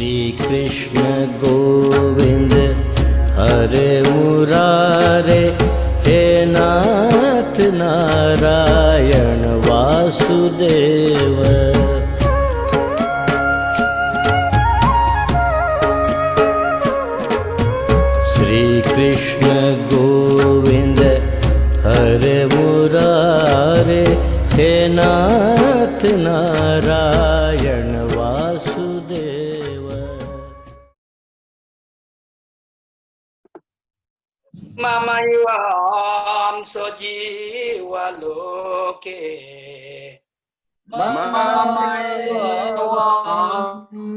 Sri Krishna Govind Hare Murare He Nath Narayan Vasudeva. Sri Krishna Govind Hare Murare He Nath Narayan Vasudeva. Mamayam sojiwa loke. Mamayam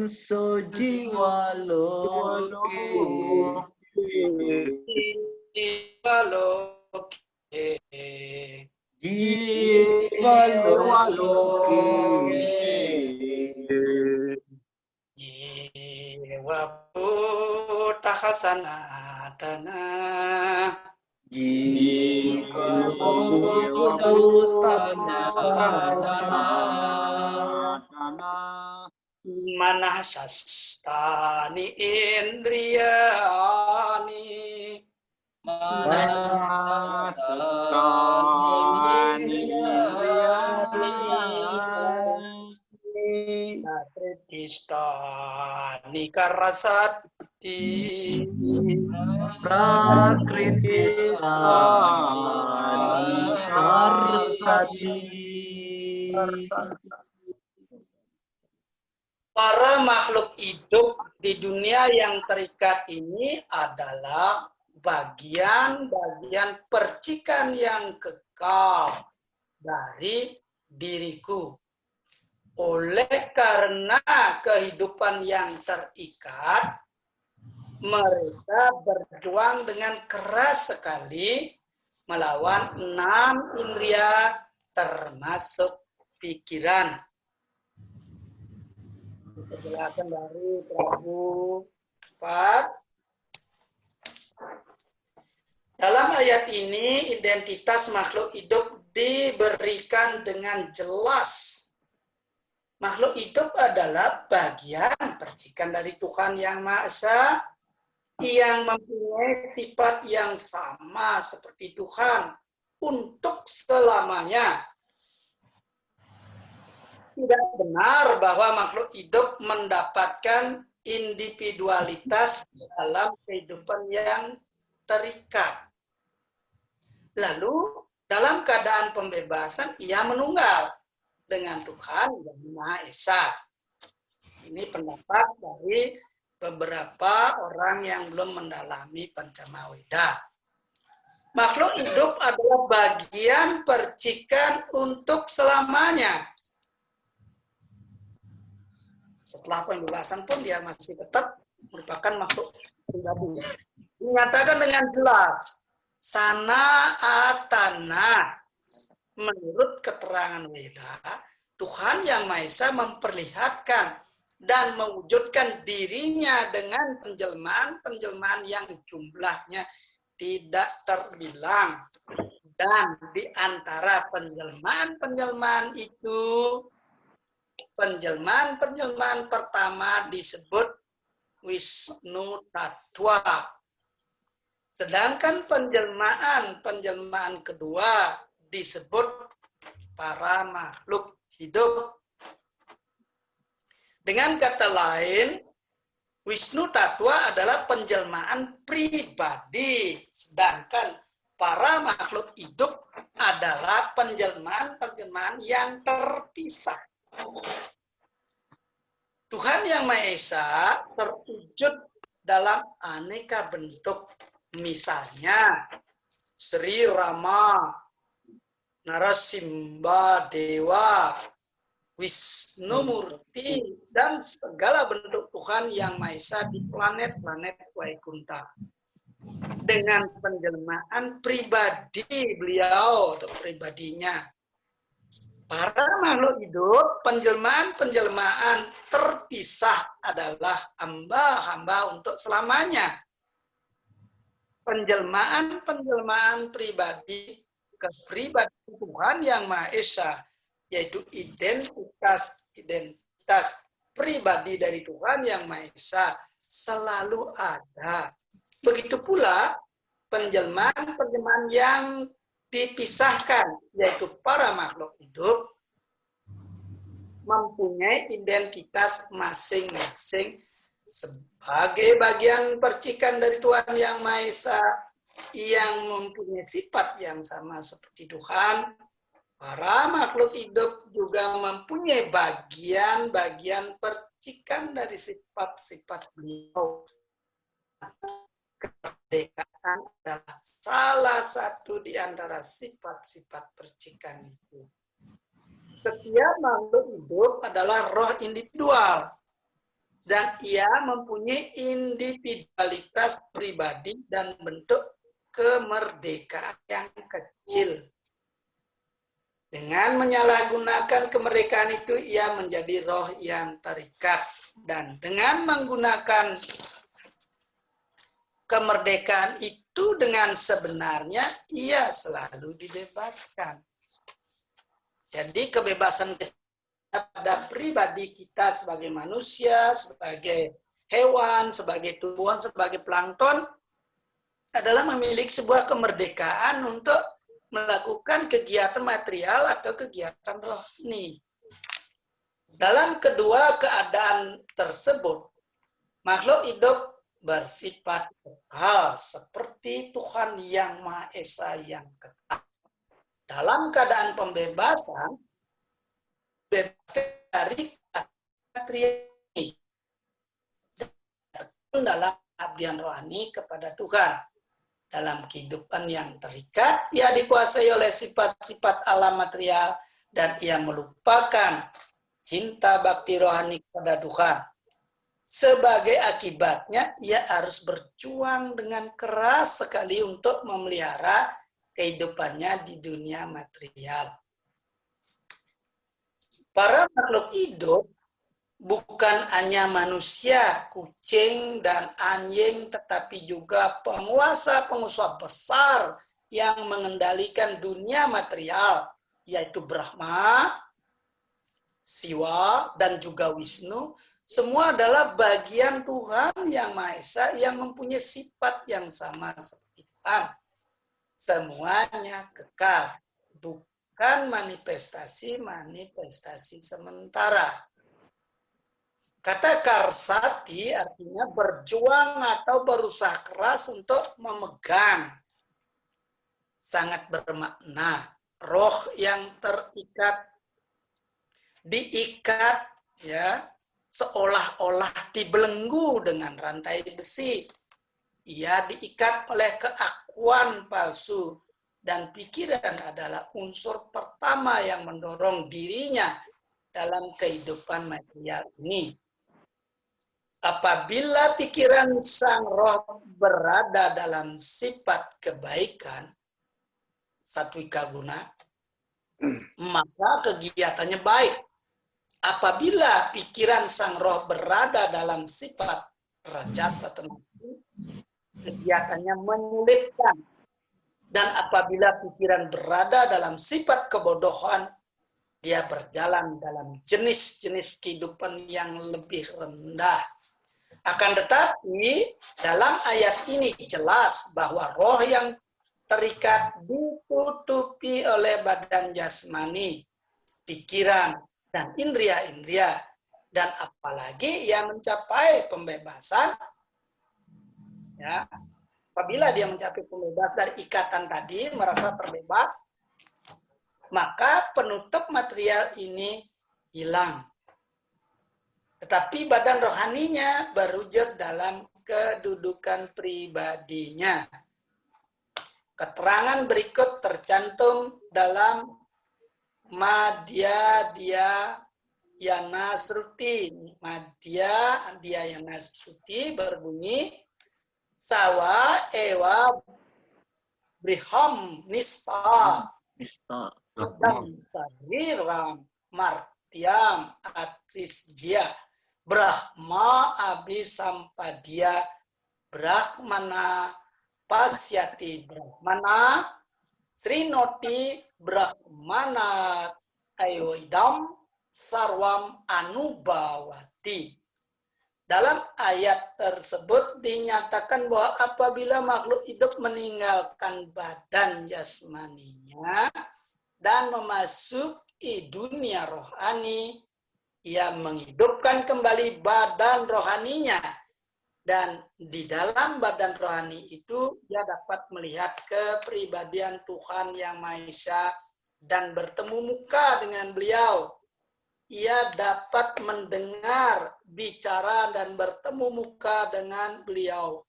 sojiwa loke. Jiwa loke. Jiwa loke. Jiwa puta sanatana. Jiwa utama sanatana. Manasastani indriyani. Manasastani indriyani. Prakritistani karasati. Prakritistani karsati. Para makhluk hidup di dunia yang terikat ini adalah bagian-bagian percikan yang kekal dari diriku. Oleh karena kehidupan yang terikat, mereka berjuang dengan keras sekali melawan 6 indria termasuk pikiran. Penjelasan dari Prabu 4. Dalam ayat ini, identitas makhluk hidup diberikan dengan jelas. Makhluk hidup adalah bagian percikan dari Tuhan Yang Maha Esa yang mempunyai sifat yang sama seperti Tuhan untuk selamanya. Tidak benar bahwa makhluk hidup mendapatkan individualitas dalam kehidupan yang terikat. Lalu, dalam keadaan pembebasan, ia menunggal dengan Tuhan Yang Maha Esa. Ini pendapat dari beberapa orang yang belum mendalami Pancamaweda. Makhluk hidup adalah bagian percikan untuk selamanya. Setelah pembebasan pun dia masih tetap merupakan makhluk pribadi. Dinyatakan dengan jelas, sana atana. Menurut keterangan Weda, Tuhan Yang Maha Esa memperlihatkan dan mewujudkan dirinya dengan penjelmaan-penjelmaan yang jumlahnya tidak terbilang. Dan di antara penjelmaan-penjelmaan itu, penjelmaan pertama disebut Wisnu Tattva. Sedangkan penjelmaan kedua disebut para makhluk hidup. Dengan kata lain, Wisnu Tattva adalah penjelmaan pribadi, sedangkan para makhluk hidup adalah penjelmaan yang terpisah. Tuhan Yang Maha Esa terwujud dalam aneka bentuk. Misalnya, Sri Rama, Narasimha Dewa, Wisnu Murti, dan segala bentuk Tuhan Yang Maha Esa di planet-planet Waikunta. Dengan penjelmaan pribadi beliau atau pribadinya. Para makhluk hidup, penjelmaan terpisah adalah hamba-hamba untuk selamanya. Penjelmaan pribadi kepribadian Tuhan Yang Maha Esa, yaitu identitas pribadi dari Tuhan Yang Maha Esa selalu ada. Begitu pula penjelmaan-penjelmaan yang dipisahkan, yaitu para makhluk hidup mempunyai identitas masing-masing sebagai bagian percikan dari Tuhan Yang Maha Esa yang mempunyai sifat yang sama seperti Tuhan. Para makhluk hidup juga mempunyai bagian-bagian percikan dari sifat-sifat beliau. Kemerdekaan adalah salah satu di antara sifat-sifat percikan itu. Setiap makhluk hidup adalah roh individual dan ia mempunyai individualitas pribadi dan bentuk kemerdekaan yang kecil. Dengan menyalahgunakan kemerdekaan itu, ia menjadi roh yang terikat. Dan dengan menggunakan kemerdekaan itu dengan sebenarnya, ia selalu dibebaskan. Jadi kebebasan pada pribadi kita sebagai manusia, sebagai hewan, sebagai tumbuhan, sebagai plankton, adalah memiliki sebuah kemerdekaan untuk melakukan kegiatan material atau kegiatan rohani. Dalam kedua keadaan tersebut, makhluk hidup bersifat kekal seperti Tuhan Yang Maha Esa yang kekal. Dalam keadaan pembebasan, bebas dari material ini, dalam abdian rohani kepada Tuhan. Dalam kehidupan yang terikat, ia dikuasai oleh sifat-sifat alam material dan ia melupakan cinta bakti rohani kepada Tuhan. Sebagai akibatnya, ia harus berjuang dengan keras sekali untuk memelihara kehidupannya di dunia material. Para makhluk hidup bukan hanya manusia, kucing, dan anjing, tetapi juga penguasa-penguasa besar yang mengendalikan dunia material, yaitu Brahma, Siwa, dan juga Wisnu. Semua adalah bagian Tuhan Yang Maha Esa yang mempunyai sifat yang sama seperti Tuhan. Semuanya kekal, bukan manifestasi sementara. Kata karsati artinya berjuang atau berusaha keras untuk memegang. Sangat bermakna. Roh yang terikat, diikat, ya, seolah-olah dibelenggu dengan rantai besi. Ia diikat oleh keakuan palsu dan pikiran adalah unsur pertama yang mendorong dirinya dalam kehidupan material ini. Apabila pikiran sang roh berada dalam sifat kebaikan, satwika guna, maka kegiatannya baik. Apabila pikiran sang roh berada dalam sifat rajas atau kegiatannya menyulitkan. Dan apabila pikiran berada dalam sifat kebodohan, dia berjalan dalam jenis-jenis kehidupan yang lebih rendah. Akan tetapi, dalam ayat ini jelas bahwa roh yang terikat ditutupi oleh badan jasmani, pikiran, dan indria-indria. Dan apalagi ia mencapai pembebasan, ya, apabila dia mencapai pembebasan dari ikatan tadi, merasa terbebas, maka penutup material ini hilang. Tetapi badan rohaninya berwujud dalam kedudukan pribadinya. Keterangan berikut tercantum dalam Madhya Dhyana Sruti. Madhya Dhyana Sruti berbunyi, Sawa ewa briham nista Adam sariram martyam atrisjya Brahma abhisampadya Brahmana pasyati Brahmana Srinoti Brahmana ayoidam sarwam anubawati. Dalam ayat tersebut dinyatakan bahwa apabila makhluk hidup meninggalkan badan jasmaninya dan memasuki dunia rohani, ia menghidupkan kembali badan rohaninya. Dan di dalam badan rohani itu ia dapat melihat kepribadian Tuhan Yang Maha Esa dan bertemu muka dengan beliau. Ia dapat mendengar, bicara, dan bertemu muka dengan beliau.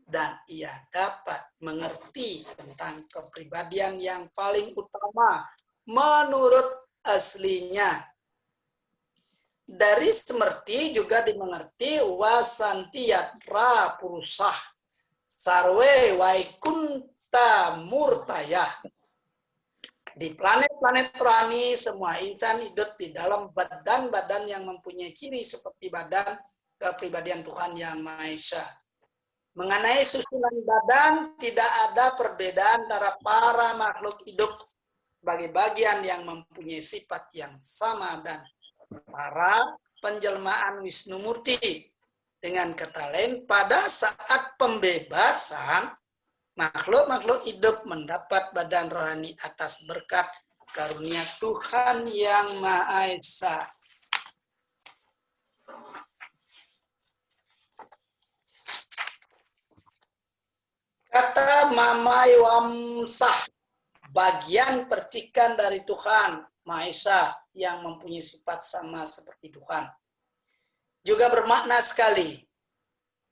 Dan ia dapat mengerti tentang kepribadian yang paling utama menurut aslinya. Dari semerti juga dimengerti wasantiyatra purusah sarwe waikunta murtayah. Di planet-planet rohani semua insan hidup di dalam badan-badan yang mempunyai ciri seperti badan kepribadian Tuhan Yang Maha Esa. Mengenai susunan badan tidak ada perbedaan antara para makhluk hidup sebagai bagian yang mempunyai sifat yang sama dan para penjelmaan Wisnumurti. Dengan kata lain, pada saat pembebasan, makhluk-makhluk hidup mendapat badan rohani atas berkat karunia Tuhan Yang Maha Esa. Kata mamai wamsah, bagian percikan dari Tuhan Maha Esa yang mempunyai sifat sama seperti Tuhan. Juga bermakna sekali.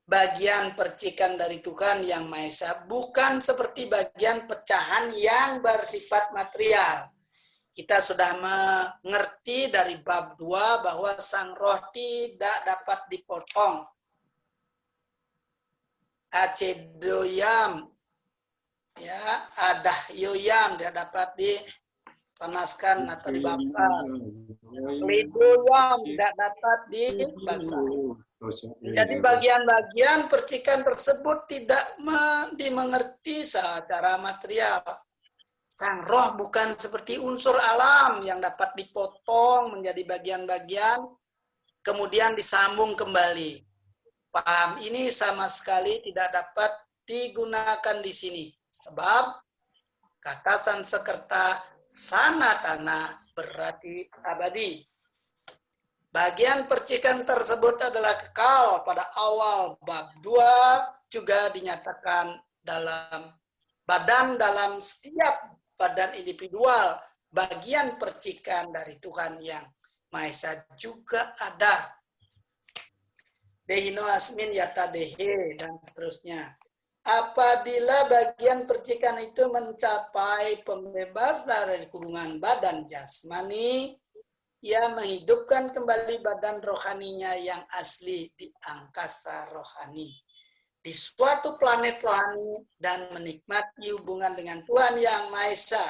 Bagian percikan dari Tuhan Yang Maha Esa bukan seperti bagian pecahan yang bersifat material. Kita sudah mengerti dari bab 2 bahwa sang roh tidak dapat dipotong. Acedoyam, ya, adah yoyam tidak dapat dipanaskan atau dibakar. Lidoyam tidak dapat dibasahi. Jadi bagian-bagian percikan tersebut tidak dimengerti secara material. Sang roh bukan seperti unsur alam yang dapat dipotong menjadi bagian-bagian, kemudian disambung kembali. Paham ini sama sekali tidak dapat digunakan di sini. Sebab kata Sanskerta sanatana berarti abadi. Bagian percikan tersebut adalah kekal pada awal bab 2, juga dinyatakan dalam dalam setiap badan individual. Bagian percikan dari Tuhan Yang Maha Esa juga ada. Dehino asmin yata dehe dan seterusnya. Apabila bagian percikan itu mencapai pembebasan dari kurungan badan jasmani, ia menghidupkan kembali badan rohaninya yang asli di angkasa rohani, di suatu planet rohani, dan menikmati hubungan dengan Tuhan Yang Maha Esa.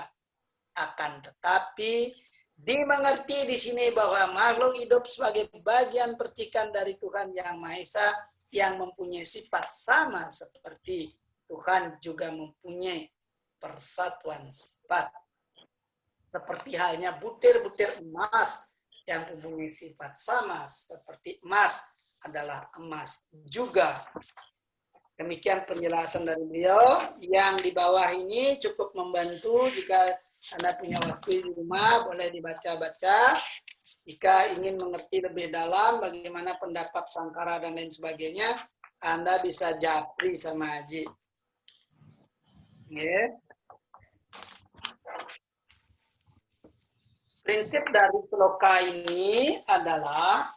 Akan tetapi dimengerti di sini bahwa makhluk hidup sebagai bagian percikan dari Tuhan Yang Maha Esa yang mempunyai sifat sama seperti Tuhan juga mempunyai persatuan sifat. Seperti halnya butir-butir emas yang mempunyai sifat sama seperti emas adalah emas juga. Demikian penjelasan dari beliau. Yang di bawah ini cukup membantu jika Anda punya waktu di rumah, boleh dibaca-baca. Jika ingin mengerti lebih dalam bagaimana pendapat Sankara dan lain sebagainya, Anda bisa japri sama Haji. Okay. Prinsip dari sloka ini adalah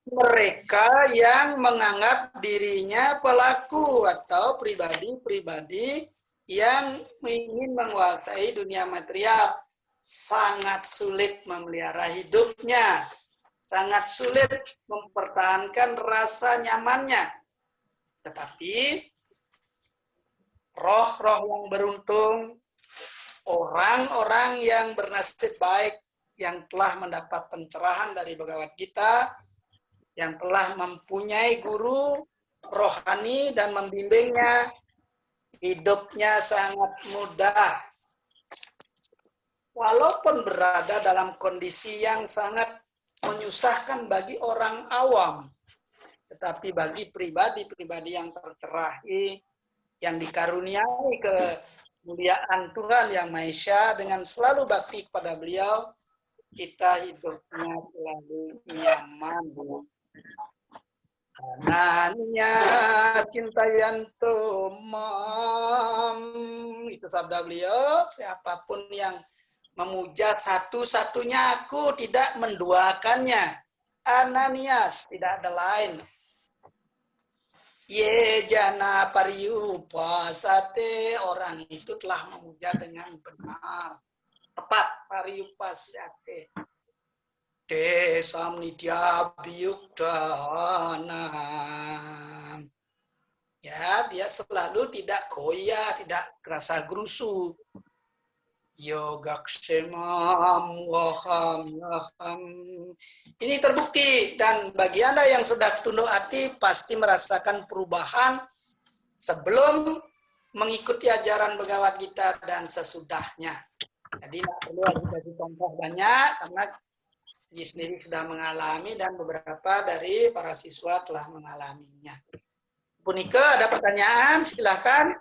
mereka yang menganggap dirinya pelaku atau pribadi-pribadi yang ingin menguasai dunia material sangat sulit memelihara hidupnya, sangat sulit mempertahankan rasa nyamannya. Tetapi roh-roh yang beruntung, orang-orang yang bernasib baik, yang telah mendapat pencerahan dari Bhagavad Gita, yang telah mempunyai guru rohani dan membimbingnya, hidupnya sangat mudah. walaupun berada dalam kondisi yang sangat menyusahkan bagi orang awam, tetapi bagi pribadi-pribadi yang tercerahi, yang dikaruniai kemuliaan Tuhan Yang Maha Esa dengan selalu bakti kepada beliau, kita hidupnya selalu nyaman. Ananya cintayanto mam, itu sabda beliau, siapapun yang memuja satu-satunya aku, tidak menduakannya. Ananias, tidak ada lain. Ye jana pariupasate, orang itu telah memuja dengan benar. Tepat, pariupasate. Desam nidya biyukdana. Ya, dia selalu tidak goyah, tidak kerasa gerusu. Yogaksemam waham yaham. Ini terbukti, dan bagi Anda yang sudah tunduk hati pasti merasakan perubahan sebelum mengikuti ajaran Bhagavad Gita dan sesudahnya. Jadi tidak perlu dikasih contoh banyak karena Ji sendiri sudah mengalami dan beberapa dari para siswa telah mengalaminya. Punika, ada pertanyaan? Silakan.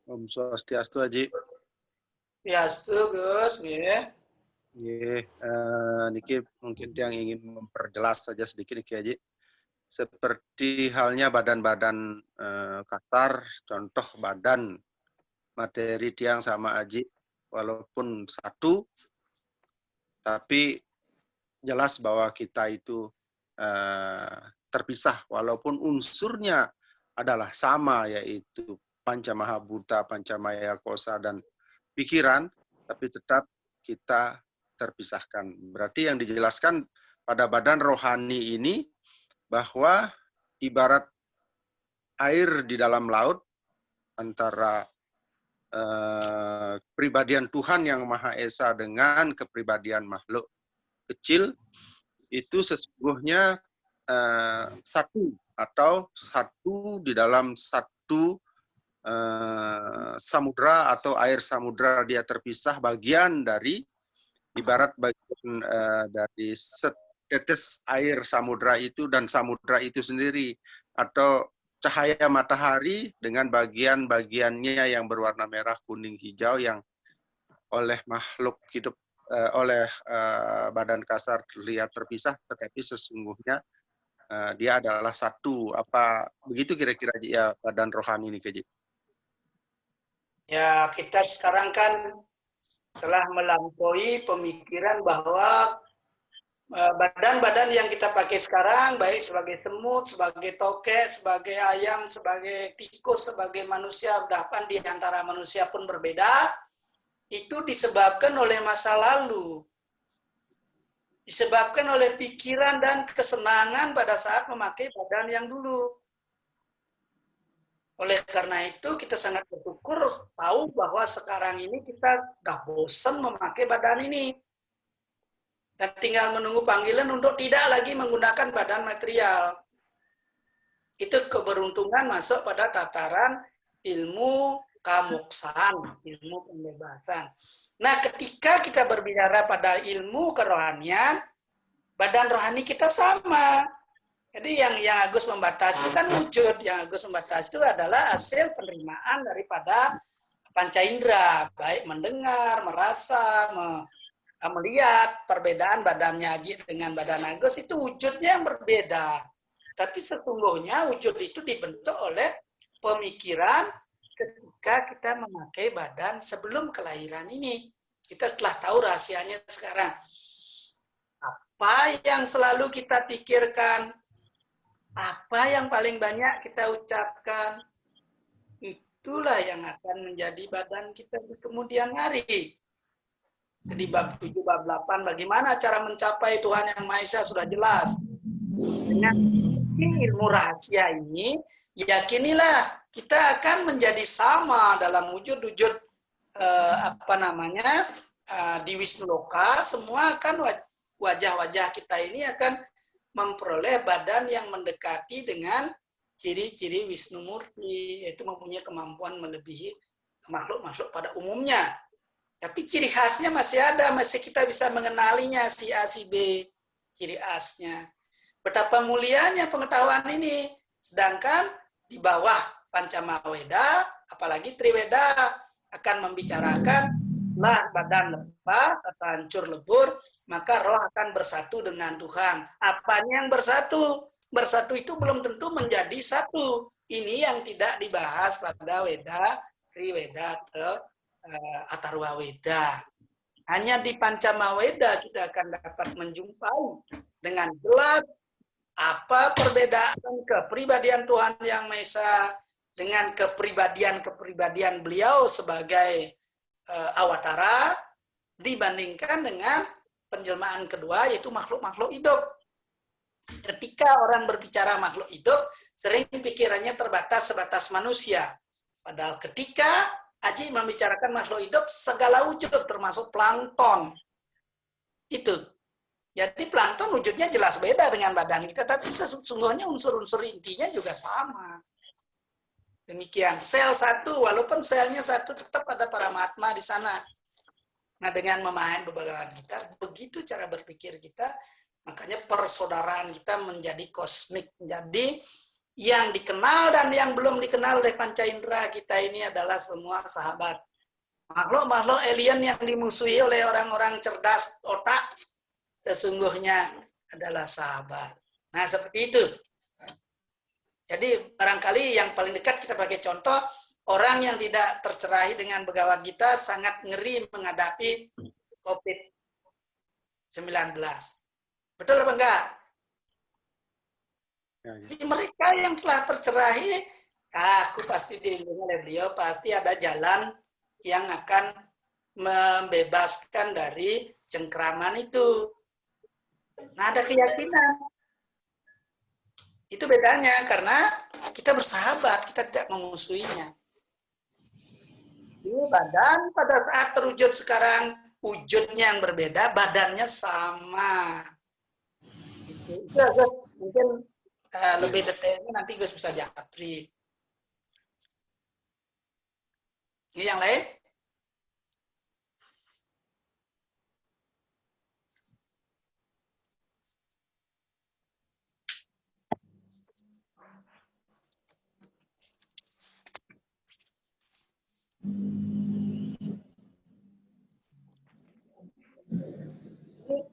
Om Swastiastu, Haji. Ya, Gus, nggih. Niki mungkin yang ingin memperjelas saja sedikit Niki Haji. Seperti halnya badan-badan kasar, contoh badan materi tiang sama Haji, walaupun satu, tapi jelas bahwa kita itu terpisah, walaupun unsurnya adalah sama, yaitu Pancamahabhuta, Pancamaya Kosa, dan pikiran, tapi tetap kita terpisahkan. Berarti yang dijelaskan pada badan rohani ini bahwa ibarat air di dalam laut antara kepribadian Tuhan Yang Maha Esa dengan kepribadian makhluk kecil itu sesungguhnya satu, atau satu di dalam satu samudra atau air samudra, dia terpisah bagian dari ibarat bagian dari setetes air samudra itu dan samudra itu sendiri, atau cahaya matahari dengan bagian-bagiannya yang berwarna merah, kuning, hijau yang oleh makhluk hidup oleh badan kasar terlihat terpisah, tetapi sesungguhnya dia adalah satu. Apa begitu kira-kira ya badan rohani ini, Kaji? Ya, kita sekarang kan telah melampaui pemikiran bahwa badan-badan yang kita pakai sekarang, baik sebagai semut, sebagai tokek, sebagai ayam, sebagai tikus, sebagai manusia, bahkan di antara manusia pun berbeda, itu disebabkan oleh masa lalu. Disebabkan oleh pikiran dan kesenangan pada saat memakai badan yang dulu. Oleh karena itu kita sangat bersyukur tahu bahwa sekarang ini kita sudah bosan memakai badan ini. Dan tinggal menunggu panggilan untuk tidak lagi menggunakan badan material. Itu keberuntungan masuk pada tataran ilmu kamoksaan, ilmu pembebasan. Nah, ketika kita berbicara pada ilmu kerohanian, badan rohani kita sama. Jadi yang Agus membatasi itu kan wujud, yang Agus membatasi itu adalah hasil penerimaan daripada panca indera, baik mendengar, merasa, melihat. Perbedaan badannya Haji dengan badan Agus itu wujudnya yang berbeda. Tapi sesungguhnya wujud itu dibentuk oleh pemikiran ketika kita memakai badan sebelum kelahiran ini. Kita telah tahu rahasianya sekarang. Apa yang selalu kita pikirkan, apa yang paling banyak kita ucapkan, itulah yang akan menjadi badan kita di kemudian hari. Jadi bab 7, bab 8, bagaimana cara mencapai Tuhan Yang Maha Esa sudah jelas. Dengan ilmu rahasia ini, yakinilah kita akan menjadi sama dalam wujud-wujud di Wisnu Loka. Semua akan wajah-wajah kita ini akan memperoleh badan yang mendekati dengan ciri-ciri Wisnu Murti, yaitu mempunyai kemampuan melebihi makhluk-makhluk pada umumnya. Tapi ciri khasnya masih ada, masih kita bisa mengenalinya, si A, si B, ciri khasnya. Betapa mulianya pengetahuan ini. Sedangkan di bawah Pancamaweda, apalagi Triweda, akan membicarakan lah badan lepas atau hancur lebur, maka roh akan bersatu dengan Tuhan. Apanya yang bersatu? Bersatu itu belum tentu menjadi satu. Ini yang tidak dibahas pada Weda, Triweda, atau Atharwa Weda. Hanya di Pancamaweda kita akan dapat menjumpai dengan jelas apa perbedaan kepribadian Tuhan Yang Maha Esa dengan kepribadian beliau sebagai awatara dibandingkan dengan penjelmaan kedua, yaitu makhluk-makhluk hidup. Ketika orang berbicara makhluk hidup, sering pikirannya terbatas sebatas manusia. Padahal ketika Aji membicarakan makhluk hidup, segala wujud termasuk plankton. Itu. Jadi plankton wujudnya jelas beda dengan badan kita, tapi sesungguhnya unsur-unsur intinya juga sama. Demikian, sel satu, walaupun selnya satu, tetap ada Paramatma di sana. Nah, dengan memahami Bhagavad Gita, begitu cara berpikir kita, makanya persaudaraan kita menjadi kosmik, menjadi yang dikenal dan yang belum dikenal oleh panca indera kita ini adalah semua sahabat. Makhluk-makhluk alien yang dimusuhi oleh orang-orang cerdas otak, sesungguhnya adalah sahabat. Nah, seperti itu. Jadi barangkali yang paling dekat kita pakai contoh, orang yang tidak tercerahi dengan Bhagavad Gita sangat ngeri menghadapi COVID-19. Betul apa enggak? Jadi mereka yang telah tercerahi, aku pasti dilindungi oleh beliau, pasti ada jalan yang akan membebaskan dari cengkraman itu. Nah, ada keyakinan. Itu bedanya, karena kita bersahabat, kita tidak memusuhinya. Ini badan pada saat terwujud sekarang, wujudnya yang berbeda, badannya sama. Itu mungkin lebih detailnya nanti Gus bisa japri. Ini yang lain?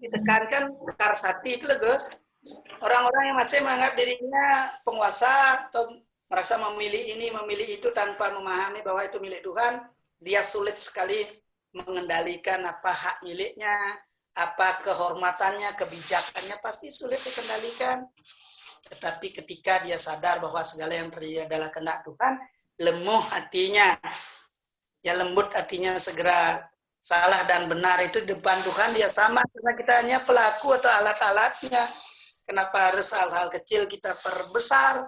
Ditekankan karsati itu loh Gus. Orang-orang yang masih menganggap dirinya penguasa atau merasa memilih ini, memilih itu tanpa memahami bahwa itu milik Tuhan, dia sulit sekali mengendalikan apa hak miliknya, apa kehormatannya, kebijakannya, pasti sulit dikendalikan. Tetapi ketika dia sadar bahwa segala yang terjadi adalah kehendak Tuhan, lemah hatinya, ya lembut hatinya, segera salah dan benar itu di depan Tuhan dia sama, karena kita hanya pelaku atau alat-alatnya. Kenapa harus hal-hal kecil kita perbesar?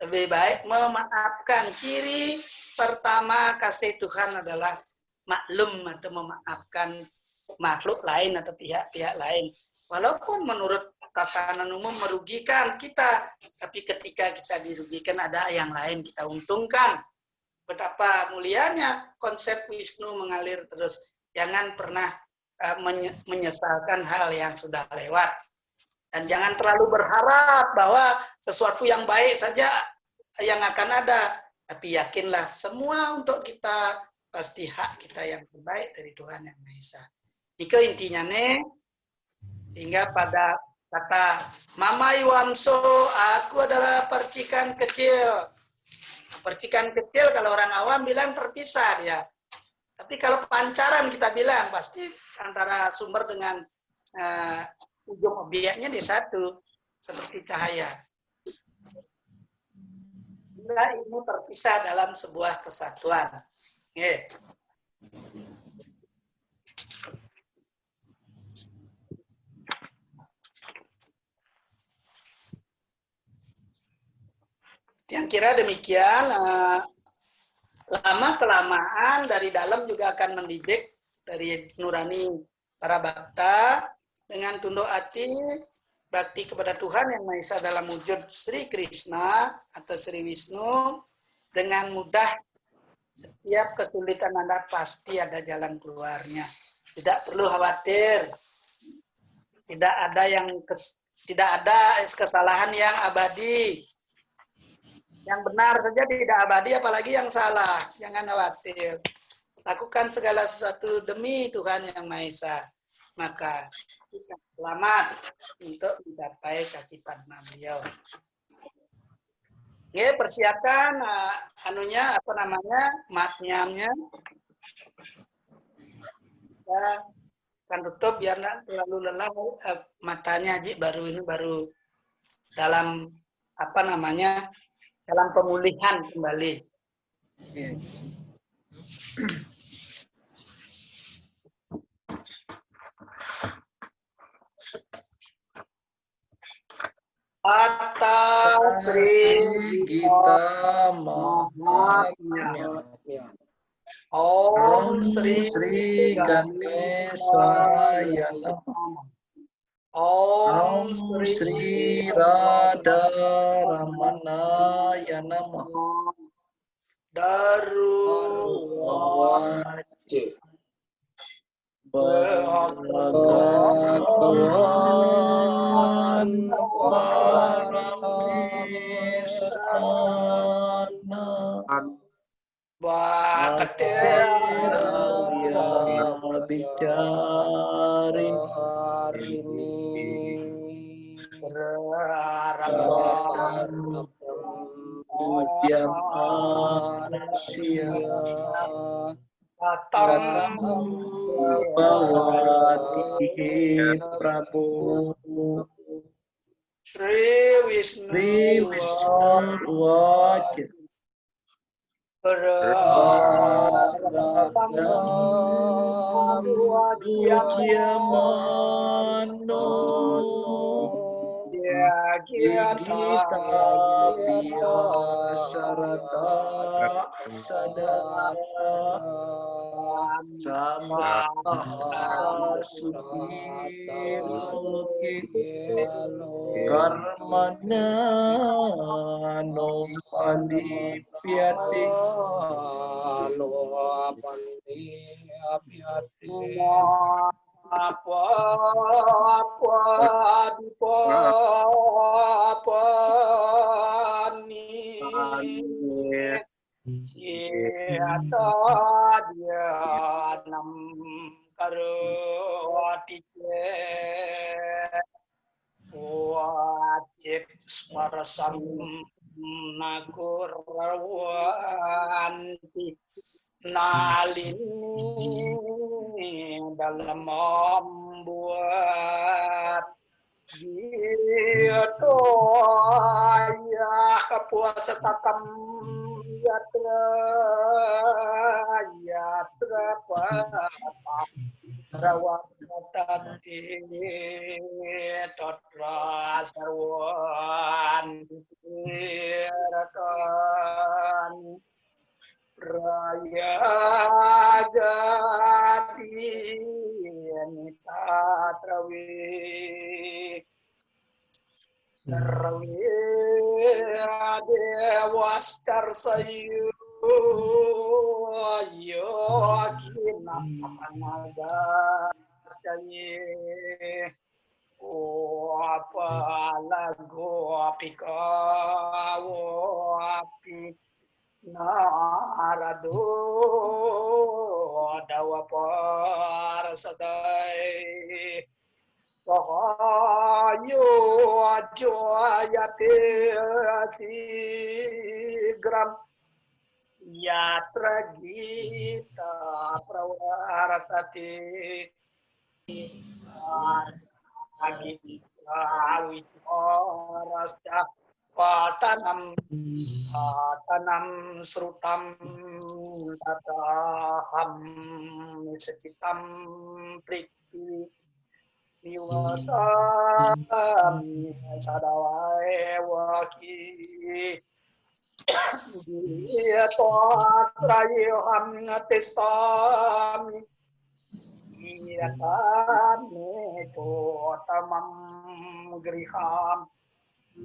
Lebih baik memaafkan. Ciri pertama kasih Tuhan adalah maklum atau memaafkan makhluk lain atau pihak-pihak lain. Walaupun menurut tatanan umum merugikan kita, tapi ketika kita dirugikan ada yang lain kita untungkan. Betapa mulianya konsep Wisnu mengalir terus. Jangan pernah menyesalkan hal yang sudah lewat. Dan jangan terlalu berharap bahwa sesuatu yang baik saja yang akan ada. Tapi yakinlah semua untuk kita pasti hak kita yang terbaik dari Tuhan Yang Maha Esa. Itu intinya nih. Hingga pada kata Mama Iwamso, aku adalah percikan kecil. Percikan kecil kalau orang awam bilang terpisah dia. Tapi kalau pancaran kita bilang pasti antara sumber dengan ujung objeknya di satu, seperti cahaya. Bila ilmu terpisah dalam sebuah kesatuan. Yeah. kira demikian. Lama kelamaan dari dalam juga akan mendidik dari nurani para bhakta dengan tunduk hati bakti kepada Tuhan Yang Maha Esa dalam wujud Sri Krishna atau Sri Wisnu. Dengan mudah setiap kesulitan Anda pasti ada jalan keluarnya. Tidak perlu khawatir. Tidak ada kesalahan yang abadi. Yang benar saja tidak abadi, apalagi yang salah. Jangan khawatir. Lakukan segala sesuatu demi Tuhan Yang Maha Esa. Maka kita selamat untuk mencapai kaki padma beliau. Oke, persiapkan matnyamnya. Kita akan tutup biar tidak terlalu lelah matanya, Ji. Baru dalam dalam pemulihan kembali. Atas Sri Gita Mahatmya. Om Sri Ganesaya Namaha. Om Sri Radha Ramanaya Namaha. Daru Bhagavan Paramisana Bhaktiraya Bicarini Pujam Anasya Katam Bhavati Prabhu Sri Wisnu Vaja Pujamano Gita Piya Sarada Sadara Sama Suki Karmana Nopali Piati wajib smarasam nagurwanti nalini dalam membuat gitu ya kepuasa takam yatra rawat tati totra sarwan dirakan raya jati nita trawi dewas karsayu yogina panaga sekali apa lagu apika api narado dawa parasadai sahayo ajoyate sigram yatra gita prawartati agita witorasya patanam srutam tataham secitam priti niwasam sadawai waki Dia toatrayoham ngatestami dia kami kotamam griham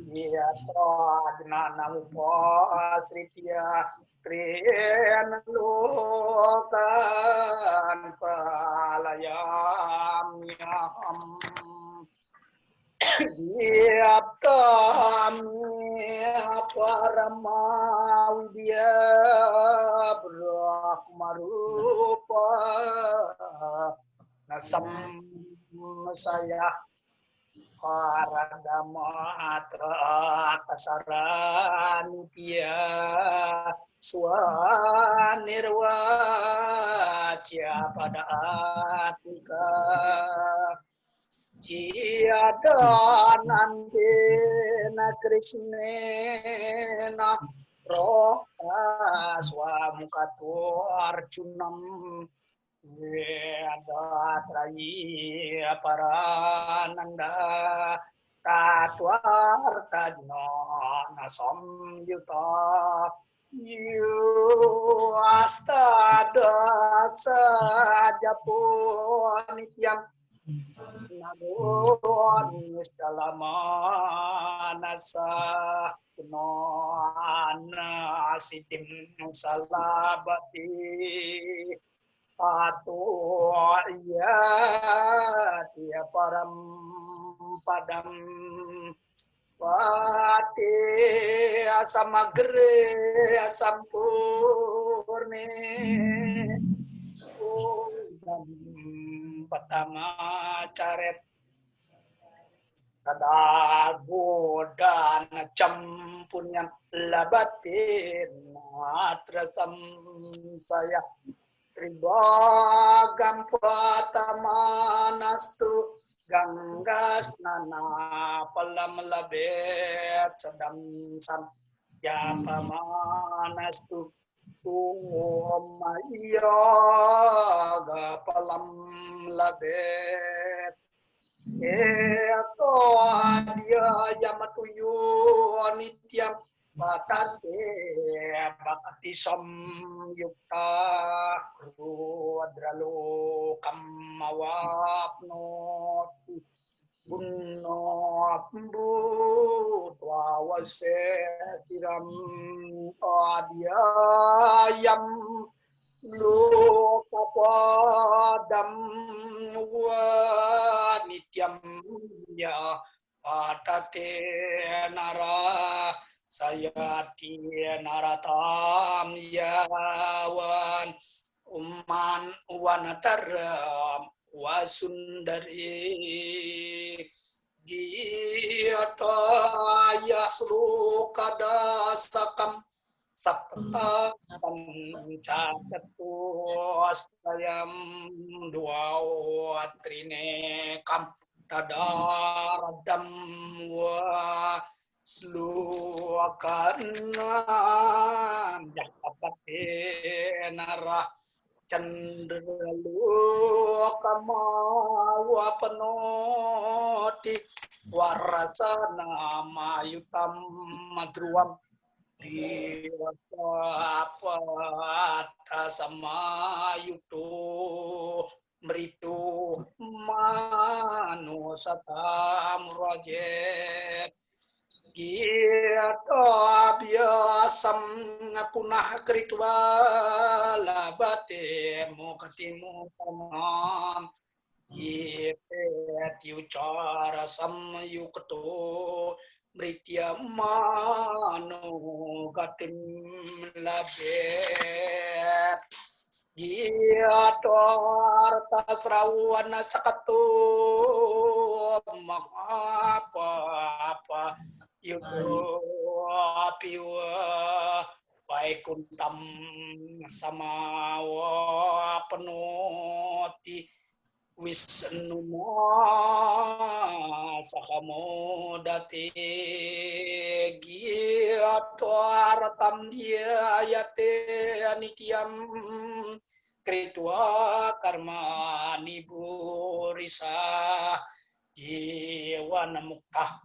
dia toagnana upasritya kriyan lokan palayam yaham Diyaptami paramawidya brahmarupa nasam saya paradamatra kasarantia swanirwacia pada atika Jiada nandena krishnena roha swamukatu arjunam Veda trayi parananda tatvartajno nasom yuta yu astada sajapo nityam Nabon istalamanasa kunana sitim salabati atu ya dia param padam pati asamagre asampurne pertama caret kada godan campunnya labatin matrasam saya tribagam patamaanastu ganggas nana palam labet sedam sam ya pamanastu Maya gapalam labet Eto adia yamatuyu nityam batate bakati samyukta ruadralo kamawapnoti Bunno ambu twawase tiram adiyam lokapadam wa nityam ya patate nara sayati naratam yawan umman wanataram wasundari giyata yaslukada sakam sapta pancakatu astayam dua watrine kam tadaradam wa slukarna jakapate narah Candrelokama wapanoti warasana mayutam madruam diwapata samayuto mritu manusatam rojet Gita biasam punah kritwa labate mukatimu tamam Gita tiucara samyukto mritya manu gatim labet Gita arta srawana sakatu mahapa Yudo apiwa vaikuntam samawa penoti wisnuma sakamodati giatwaratam diayate anityam kritwa karma niburisa jiwana mukkah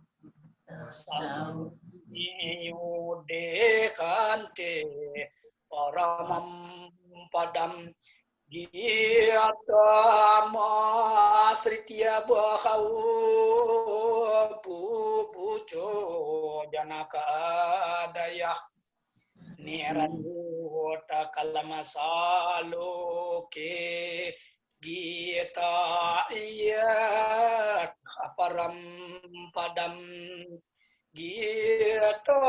Yude kante paramam padam Giyata masritya bahau pupuco janaka daya niranduta kalamasalo ke gita iya aparam padam Gita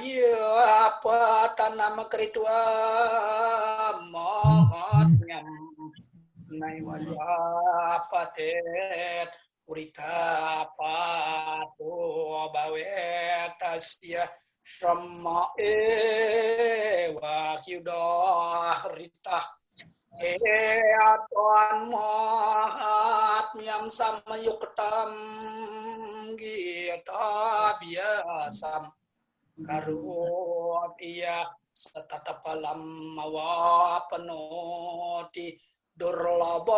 iya patanam keritua mahatnyam Naimaya patet urita pato bawetasya Srama ewa kyudah rita atuan mahatmyam samayuktam gita biasam karut iya setatapalam mawapanoti durlabam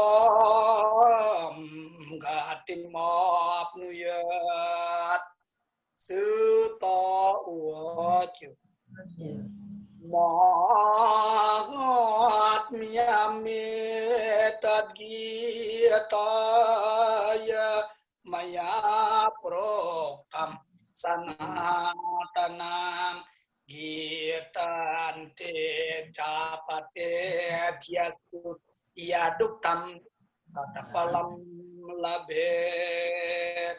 gatim apnuyat suta uwacu mahatmyamitad gitaya maya proktam sanatanam gitante capate tiastu iaduktam tatapalam labet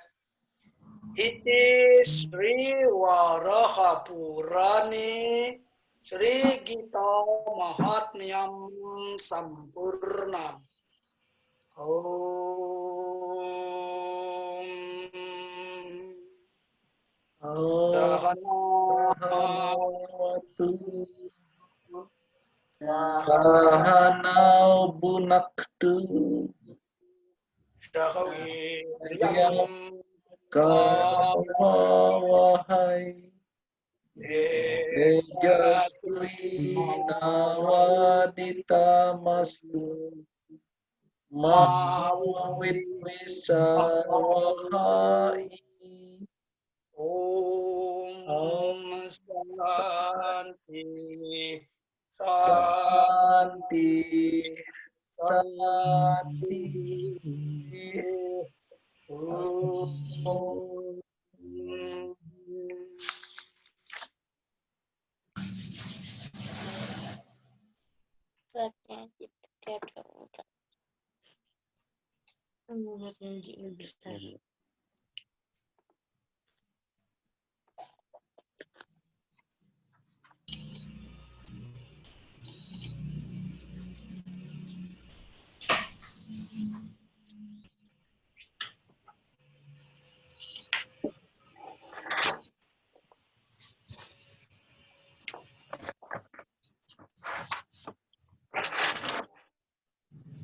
iti Sri Warahapurani Sri Gita Mahatmyam Sampurna Sahanau bunaktu Yang kawahai Tejaswi nawadita mastu Mahawit wisawahai Om Santi Santi Santi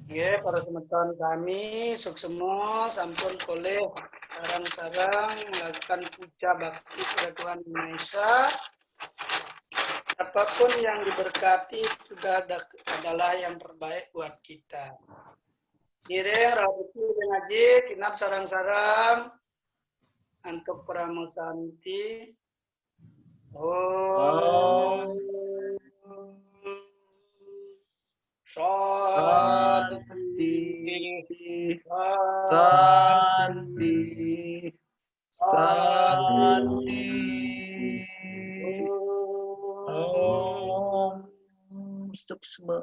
Ya, para teman kami, suksema sampun boleh sarang-sarang melakukan puja bakti kepada Tuhan Indonesia. Apapun yang diberkati sudah adalah yang terbaik buat kita. Kireng rabuti ngaji, kinap sarang-sarang untuk pramusanti. Santi Santi Santi Om Suksma